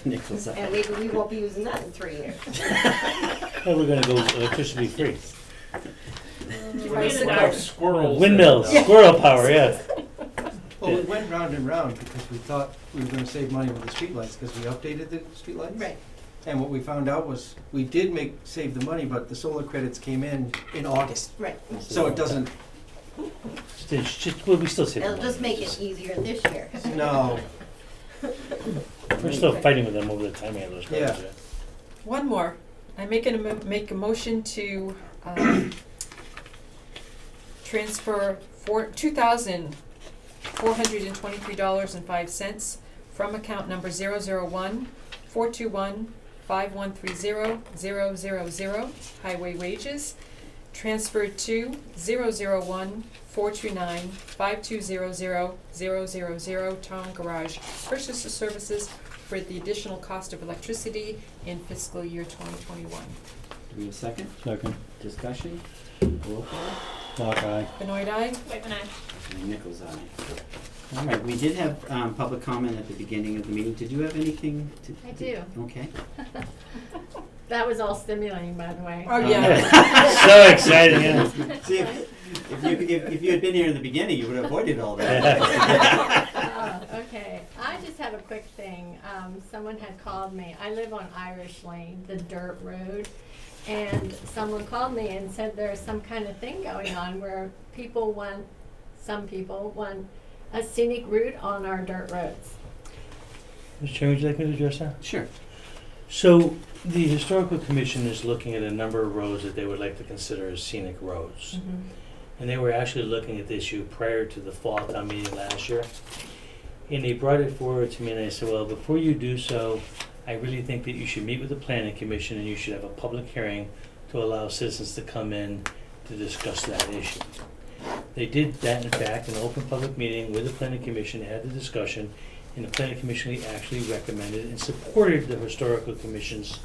Nichols, aye. And we won't be using that in 3 years. Well, we're gonna go electricity free. Bicycle. Squirrels. Windmills, and, squirrel power, yeah. Well, we went round and round because we thought we were gonna save money with the streetlights, because we updated the streetlights. Right. And what we found out was, we did save the money, but the solar credits came in August. Right. So it doesn't, Well, we still save the It'll money. just make it easier this year. no, We're still fighting with them over the timing of those credits, Yeah. yeah. One more. I make a motion to transfer $2,423.05 from account number 001-421-5130-000 highway wages, transferred to 001-429-5200-000 town garage purchase of services for the additional cost of electricity in fiscal year 2021. Do we have a second? Second. Discussion? Roll call? Clock eye. Benoit eye? Waitman, aye. And Nichols, aye. All right, we did have public comment at the beginning of the meeting. Did you have anything to? I do. Okay. That was all stimulating, by the way. Oh, yeah. So exciting, yeah. See, if you had been here in the beginning, you would have avoided all that. Oh, okay. I just have a quick thing. Someone had called me. I live on Irish Lane, the dirt road. And someone called me and said there's some kind of thing going on where some people want a scenic route on our dirt roads. Mr. Chairman, would you like me to address that? Sure. So, the Historical Commission is looking at a number of roads that they would like to consider as scenic roads. And they were actually looking at this issue prior to the fall town meeting last year. And they brought it forward to me and I said, well, before you do so, I really think that you should meet with the Planning Commission and you should have a public hearing to allow citizens to come in to discuss that issue. They did that, in fact, in an open public meeting with the Planning Commission, had the discussion, and the Planning Commission actually recommended and supported the Historical Commission's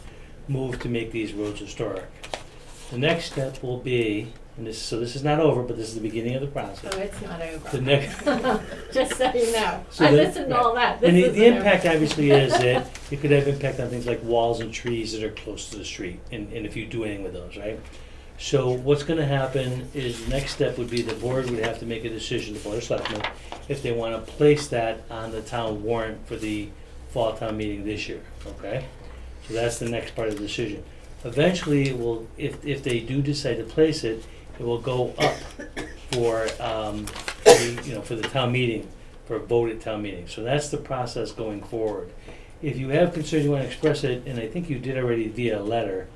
move to make these roads historic. The next step will be, and this is not over, but this is the beginning of the process. So it's not over. The next, Just so you know. So I the- listened to all that. This and the isn't over. impact obviously is that it could have impact on things like walls and trees that are close to the street, and if you do anything with those, right? So what's gonna happen is, the next step would be the board would have to make a decision, the Board of Selectmen, if they wanna place that on the town warrant for the fall town meeting this year, okay? So that's the next part of the decision. Eventually, it will, if they do decide to place it, it will go up for, for the town meeting, for a vote at town meeting. So that's the process going forward. If you have concerns, you wanna express it, and I think you did already via letter.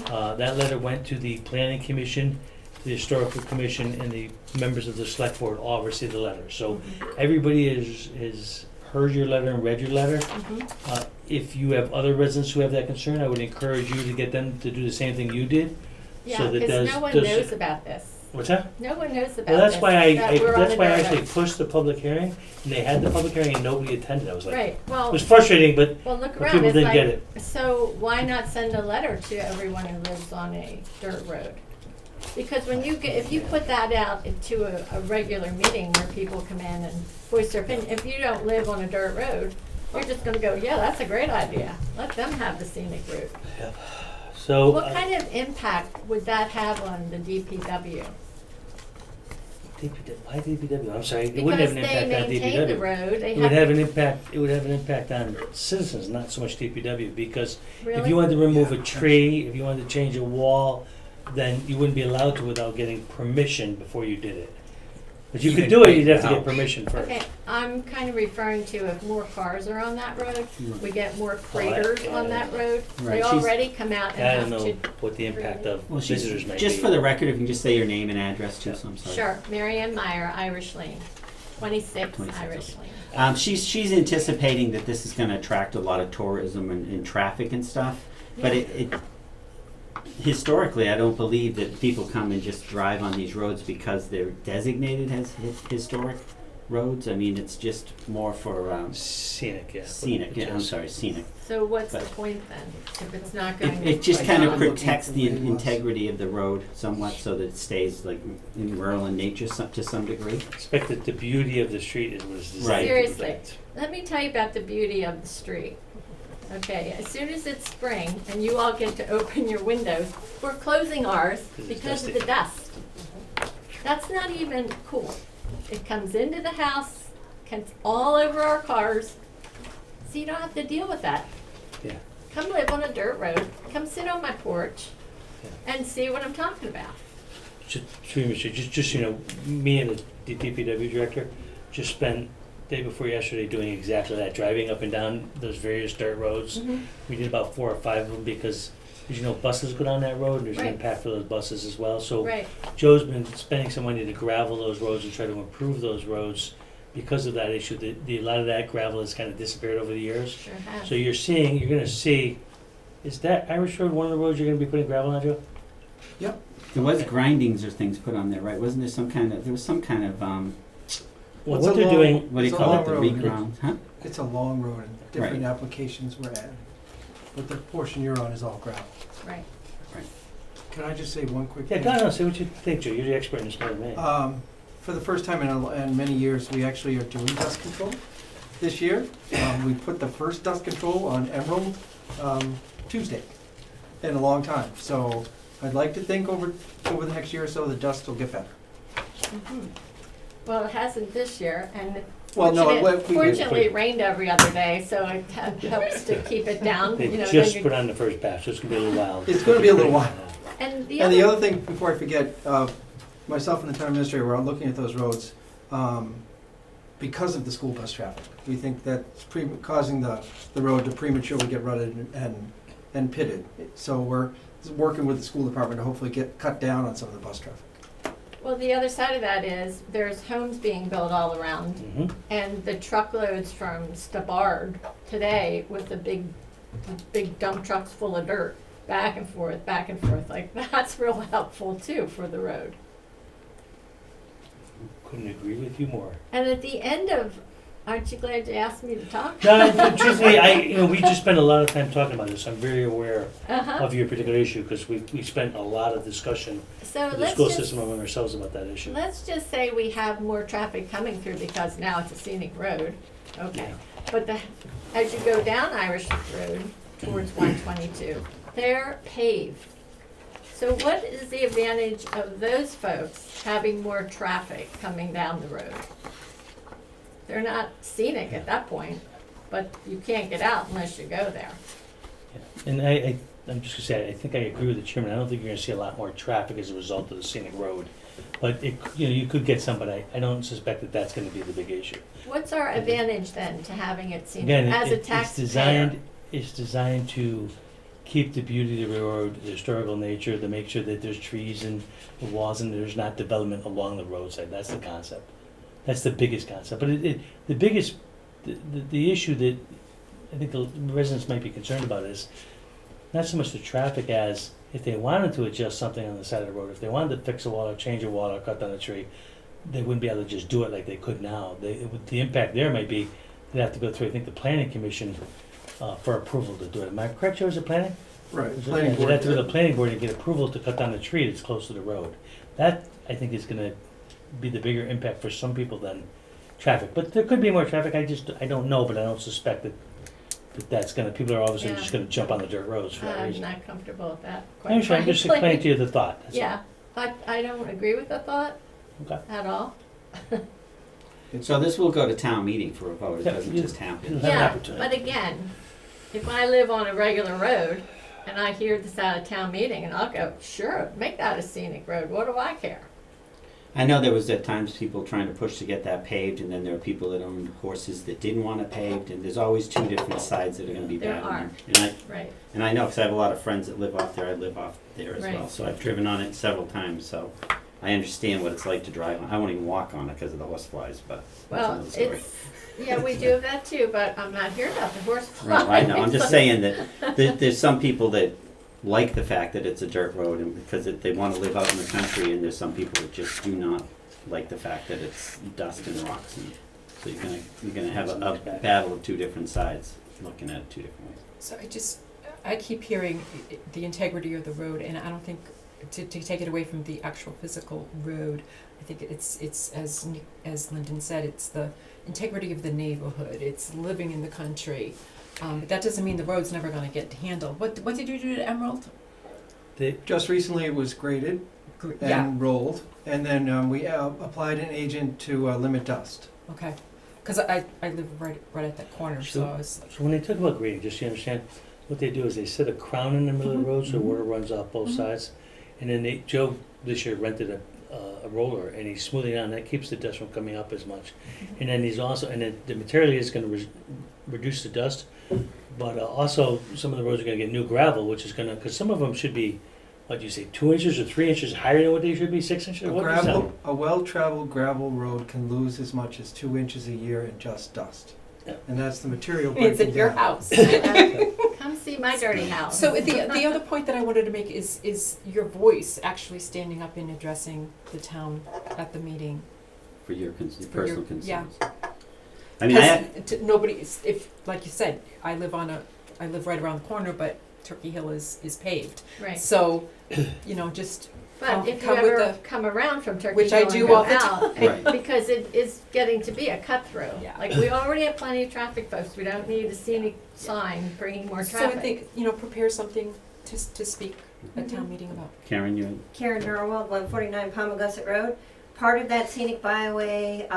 That letter went to the Planning Commission, the Historical Commission, and the members of the Select Board all received the letter. So everybody has heard your letter and read your letter. If you have other residents who have that concern, I would encourage you to get them to do the same thing you did. Yeah, so that because does- no one does- knows about this. What's that? No one knows about this. Well, that's why that we're on that's a why I dirt actually road. pushed the public hearing, and they had the public hearing and nobody attended. I was like, Right, it well, was frustrating, but look but around, people it's didn't like, get it. so why not send a letter to everyone who lives on a dirt road? Because when if you put that out to a regular meeting where people come in and voice their opinion, if you don't live on a dirt road, you're just gonna go, yeah, that's a great idea, let them have the scenic route. So What kind of impact would that have on the DPW? Why DPW? I'm sorry, it wouldn't have Because an they impact on maintain the DPW. road, they It would have, have an impact, it would have an impact on citizens, not so much DPW, because if really? you wanted to remove a tree, if you wanted to change a wall, then you wouldn't be allowed to without getting permission before you did it. But you could Even do it, you'd have to now. get permission first. Okay, I'm kind of referring to if more cars are on that road, we get more freighters on that road. Right, They she's- already come out I and don't have know to. what the impact of Well, she's, visitors might be. just for the record, if you can just say your name and address too, so I'm sorry. Sure, Mary Ann Meyer, Irish Lane, 26 26, Irish Lane. She's anticipating that this is gonna attract a lot of tourism and traffic and stuff, but it historically, I don't believe that people come and just drive on these roads because they're designated as historic roads. I mean, it's just more for Scenic, yeah. scenic, yeah, I'm sorry, scenic. So what's the But- point then, if it's not going to? It just kind of I'm looking protects for the where he was. integrity of the road somewhat so that it stays like in rural in nature to some degree. Expect that the beauty of the street is what is designed Right. to Seriously, protect. let me tell you about the beauty of the street. Okay, as soon as it's spring and you all get to open your windows, we're closing ours 'Cause it's because of dusty. the dust. That's not even cool. It comes into the house, comes all over our cars, so you don't have to deal with that. Yeah. Come live on a dirt road, come sit on my porch and see what I'm talking about. Just, you know, me and the DPW director just spent day before yesterday doing exactly that, driving up and down those various dirt roads. We did about 4 or 5 of them because, as you know, buses go down that road and there's an Right. impact for those buses as well. So Right, Joe's been spending some money to gravel those roads and try to improve those roads because of that issue. A lot of that gravel has kind of disappeared over the years. sure have. So you're gonna see, is that Irish Road one of the roads you're gonna be putting gravel on, Joe? There was grindings or things put on there, right? Wasn't there some kind of Well, It's what a they're long- doing, what do you It's a call it, long the road. reground, huh? It's a long road and different Right. applications were added. But the portion you're on is all gravel. Right. Can I just say one quick yeah, thing? go on, say what you think, Joe, you're the expert in this more than me. For the first time in many years, we actually are doing dust control this year. We put the first dust control on Emerald Tuesday in a long time. So I'd like to think over the next year or so, the dust will get better. Mhm. Well, it hasn't this year, and Well, no, fortunately, it rained every other day, so it helps to keep it down, They you know. just then put on the first batch, so it's gonna be a little while. It's gonna be a little while. And the And the other, other thing, before I forget, myself and the town administrator were out looking at those roads because of the school bus traffic. We think that's causing the road to prematurely get rutted and pitted. So we're working with the school department to hopefully cut down on some of the bus traffic. well, the other side of that is, there's homes being built all around, Mhm. and the truckloads from Stabard today with the big dump trucks full of dirt, back and forth, like, that's real helpful too for the road. Couldn't agree with you more. And at the end of, aren't you glad you asked me to talk? No, truthfully, we just spent a lot of time talking about this, I'm very aware Uh-huh. of your particular issue, because we spent a lot of discussion So with the let's school just, system among ourselves about that issue. let's just say we have more traffic coming through because now it's a scenic road, okay? But as you go down Irish Road towards 122, they're paved. So what is the advantage of those folks having more traffic coming down the road? They're not scenic at that point, but you can't get out unless you go there. And I'm just gonna say, I think I agree with the chairman, I don't think you're gonna see a lot more traffic as a result of the scenic road. But you could get some, but I don't suspect that that's gonna be the big issue. What's our advantage then to having it scenic Again, as a it's taxpayer? designed to keep the beauty of the road, the historical nature, to make sure that there's trees and the walls and there's not development along the roadside. That's the concept. That's the biggest concept. But the issue that I think the residents might be concerned about is not so much the traffic as if they wanted to adjust something on the side of the road, if they wanted to fix a wall or change a wall or cut down a tree, they wouldn't be able to just do it like they could now. The impact there might be they'd have to go through, I think, the planning commission for approval to do it. Am I correct, Joe? Is it planning? Right. Yeah, they'd have to go to the planning board and get approval to cut down a tree that's close to the road. That, I think, is gonna be the bigger impact for some people than traffic. But there could be more traffic, I don't know, but I don't suspect that's gonna, people are all of a sudden Yeah. just gonna jump on the dirt roads for that I'm reason. not comfortable with that, I'm quite just frankly. explaining to you the thought, that's all. Yeah, I don't agree with the thought, Okay. at all. So this will go to town meeting for a vote, it Yeah, doesn't you- just happen. Have an Yeah, opportunity. but again, if I live on a regular road and I hear this at a town meeting, and I'll go, sure, make that a scenic road, what do I care? I know there was at times people trying to push to get that paved, and then there are people that owned horses that didn't want it paved, and there's always two different sides that are gonna be There bad. are. Right. And I know, because I have a lot of friends that live off there, I live off there as well, Right. so I've driven on it several times, so I understand what it's like to drive on. I won't even walk on it because of the horse flies, but that's Well, another story. it's, yeah, we do have that too, but I'm not here about the horse Right, I know, I'm just flies. saying that there's some people that like the fact that it's a dirt road, and because they want to live out in the country, and there's some people that just do not like the fact that it's dust and rocks, and so you're gonna have a battle of two different sides, looking at it two different ways. So I keep hearing the integrity of the road, and I don't think, to take it away from the actual physical road, I think it's as Lyndon said, it's the integrity of the neighborhood, it's living in the country. But that doesn't mean the road's never gonna get handled. What did you do to Emerald? Just recently it was graded Yeah, and rolled, and then we applied an agent to limit dust. okay. Cause I live right at that corner, so I was like, So when they talk about grading, just so you understand, what they do is they set a crown in the middle of the road so water runs off both sides. And then Joe this year rented a roller and he's smoothing it out, and that keeps the dust from coming up as much. And then the material is gonna reduce the dust, but also some of the roads are gonna get new gravel, which is cause some of them should be, what do you say, 2 inches or 3 inches higher than what they should be, 6 inches? What is that? A well-traveled gravel road can lose as much as 2 inches a year in just dust. Yeah. And that's the material it's breaking at your down. house. Come see my dirty house. So the other point that I wanted to make is your voice actually standing up and addressing the town at the meeting. For your For your- personal concerns. yeah. I mean, Nobody, if, like you said, I live right around the corner, but Turkey Hill is paved. Right. So, just But if you come with ever the- come around from Turkey which Hill I and do go all the out, time. Right. because it is getting to be a cut through. Yeah. Like we already have plenty of traffic folks. We don't need a scenic sign bringing more So I traffic. think, prepare something to speak at town meeting about. Karen, you, Karen Norwell, 149 Palmagussit Road. Part of that scenic byway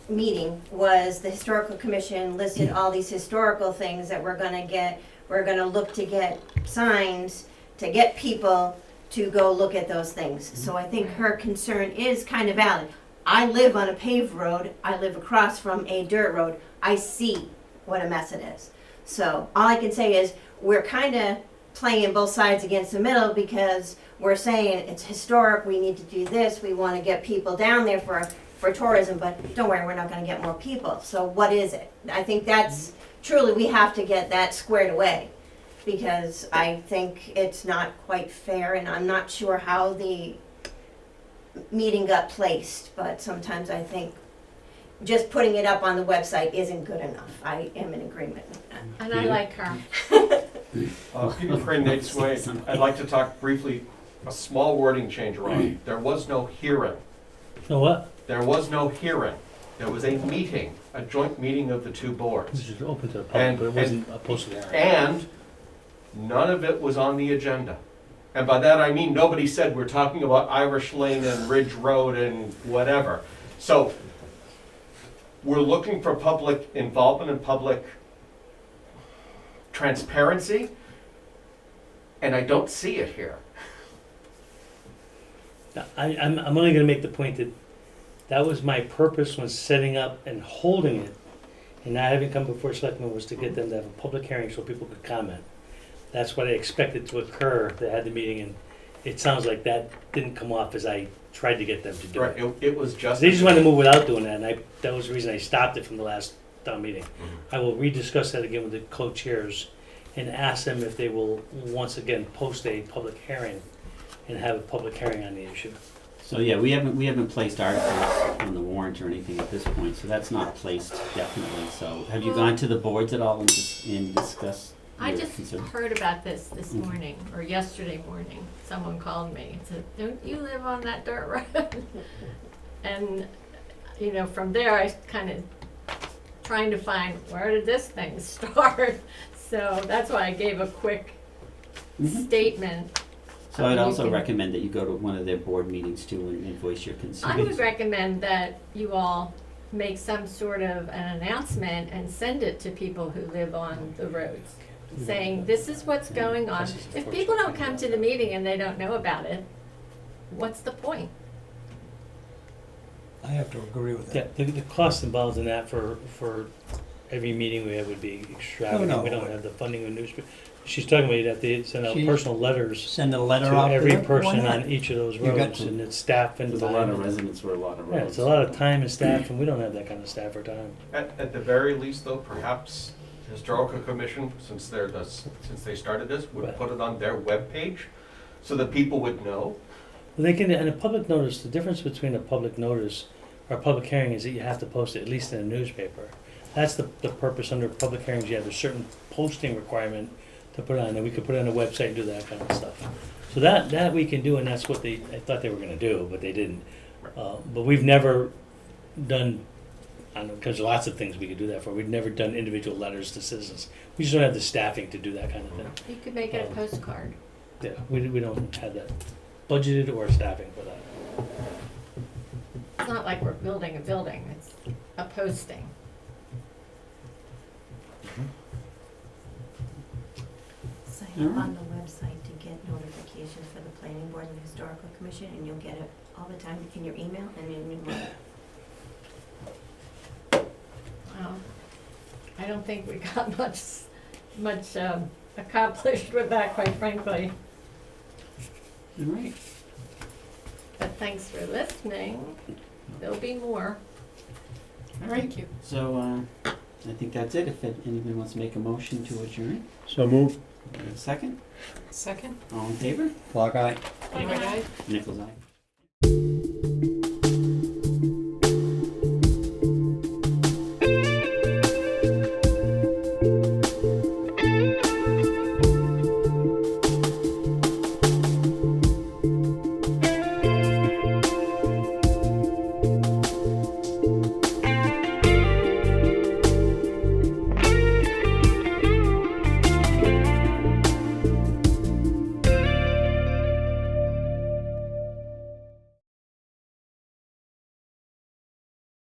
meeting was the historical commission listed all these historical things that we're gonna look to get signs to get people to go look at those things. So I think her concern is kind of valid. I live on a paved road, I live across from a dirt road, I see what a mess it is. So all I can say is, we're kinda playing both sides against the middle, because we're saying it's historic, we need to do this, we wanna get people down there for tourism, but don't worry, we're not gonna get more people. So what is it? I think that's, truly, we have to get that squared away, because I think it's not quite fair, and I'm not sure how the meeting got placed, but sometimes I think just putting it up on the website isn't good enough. I am in agreement with that. And I like her. Peter Crane, Nate's Way. I'd like to talk briefly, a small wording change around. There was no hearing. No what? There was no hearing. There was a meeting, a joint meeting of the two This boards. is open to the And- public, but it wasn't a posted area. And none of it was on the agenda. And by that I mean, nobody said we're talking about Irish Lane and Ridge Road and whatever. So we're looking for public involvement and public transparency, and I don't see it here. I'm only gonna make the point that was my purpose when setting up and holding it, and not having come before selectmen, was to get them to have a public hearing so people could comment. That's what I expected to occur. They had the meeting, and it sounds like that didn't come off as I tried to get them to do Right, it. it was just. They just wanted to move without doing that, and that was the reason I stopped it from the last town meeting. I will rediscuss that again with the co-chairs and ask them if they will once again post a public hearing and have a public hearing on the issue. so yeah, we haven't placed articles on the warrant or anything at this point, so that's not placed definitely. So have you gone to the boards at all and discussed I your just concerns? heard about this morning, or yesterday morning. Someone called me and said, don't you live on that dirt road? And, from there I kind of trying to find, where did this thing start? So that's why I gave a quick Mhm. statement So I'd you also can- recommend that you go to one of their board meetings too and voice your concerns. I would recommend that you all make some sort of an announcement and send it to people who live on the roads, saying, this is what's going on. If people don't come to the meeting and they don't know about it, what's the point? I have to agree with that. Yeah, the cost involved in that for every meeting we have would be extravagant. no. We don't have the funding of newspaper. She's talking about you have to send out She- personal letters Send a letter to out to every them? Why person not? on each of those You got roads, to. and it's staff and There's time. a lot of residents for a lot of roads. Yeah, it's a lot of time and staff, and we don't have that kind of staff or time. At the very least, though, perhaps Historical Commission, since they started this, would Right. put it on their webpage so that people would know. Well, they can, and a public notice, the difference between a public notice or a public hearing is that you have to post it at least in a newspaper. That's the purpose under public hearings, you have a certain posting requirement to put on, and we could put it on a website and do that kind of stuff. So that we can do, and that's what I thought they were gonna do, but they didn't. But we've never done, I don't know, because lots of things we could do that for, we've never done individual letters to citizens. We just don't have the staffing to do that kind of thing. You could make it a postcard. Yeah, we don't have that budgeted or staffing for that. It's not like we're building a building, it's a posting. Sign All up right. on the website to get notifications for the planning board and the historical commission, and you'll get it all the time in your email and in your mobile. Well, I don't think we got much accomplished with that, quite frankly. All right. But thanks for listening. There'll be more. All right. Thank you. So I think that's it. If anyone wants to make a motion to adjourn, So move. second. Second? All in favor? Clock eye. Like, Right, aye? Nichols eye.